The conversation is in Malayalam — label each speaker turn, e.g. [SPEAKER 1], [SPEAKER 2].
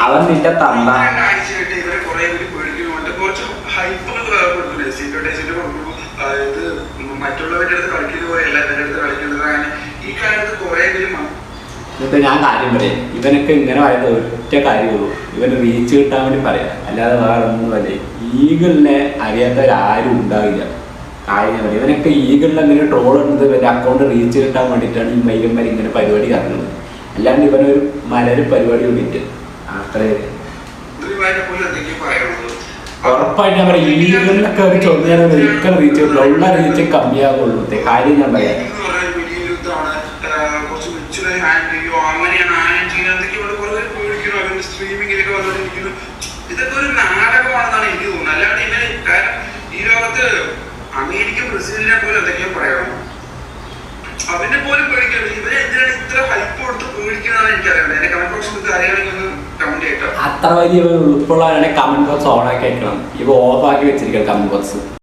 [SPEAKER 1] അവൻ നിന്റെ തന്ത
[SPEAKER 2] ആഴ്ചയായിട്ട് ഇവരെ കുറെ പേടിക്കുന്നുണ്ട്. കുറച്ച് ഹൈപ്പൊക്കെ കൊടുക്കുന്നു. സീറ്റോട്ടേസിന്റെ കൊടുക്കുന്നു. ഇത് മറ്റുള്ളവരുടെ അടുത്ത് കളിക്കുന്ന പോലെ എല്ലാവരുടെ അടുത്ത് കളിക്കുന്നത്. അങ്ങനെ ഈ കാലത്ത് കുറെ
[SPEAKER 1] ഇപ്പൊ ഞാൻ കാര്യം പറയാം. ഇവനൊക്കെ ഇങ്ങനെ പറയുന്നത് ഒറ്റ കാര്യമുള്ളൂ, ഇവന് റീച്ച് കിട്ടാൻ വേണ്ടി പറയാം, അല്ലാതെ വേറെ ഒന്നും അല്ലേ. ഈഗിളിനെ അറിയാത്തവരാരും ഉണ്ടാവില്ല. കാര്യം പറയാം, ഇവനൊക്കെ ഈഗിളിനെ ഇങ്ങനെ ട്രോൾ ഇടുന്നത് ഇവരുടെ അക്കൗണ്ട് റീച്ച് കിട്ടാൻ വേണ്ടിയിട്ടാണ് ഈ മൈലന്മാർ ഇങ്ങനെ പരിപാടി കാണുന്നത്. അല്ലാണ്ട് ഇവനൊരു മലര് പരിപാടി കൂടിയിട്ട് അത്രേ ഉറപ്പായിട്ട് ഞാൻ പറയാം. ഈഗിളിനൊക്കെ ഒരു ചൊന്നേരം ഒരിക്കലും റീച്ച് കിട്ടില്ല, ഉള്ള റീച്ച് കമ്മിയാകുള്ളൂ. കാര്യം ഞാൻ പറയാം.
[SPEAKER 2] ഇതൊക്കെ ഒരു നാടകമാണെന്നാണ് എനിക്ക് തോന്നുന്നത്. അല്ലാണ്ട് ഇവന് ഈ ലോകത്ത് അമേരിക്കൻ പ്രസിഡന്റിനെ പോലും എന്തൊക്കെയോ പറയണം, അവനെ പോലും പേടിക്കണം. ഇവരെ എന്തിനാണ് ഇത്ര ഹൈപ്പ് കൊടുത്ത് പേടിക്കുന്നതാണ് എനിക്കറിയാം. എന്റെ കമന്റ് ബോക്സ് അറിയാണെങ്കിൽ ഒന്ന് കമന്റ് ചെയ്യട്ടോ.
[SPEAKER 1] അത്ര വലിയ ഉൾപ്പെടെ കമന്റ് ബോക്സ് ഓൺ ആക്കി വെക്കണം. ഇവ ഓഫ് ആക്കി വെച്ചിരിക്കണം കമന്റ് ബോക്സ്.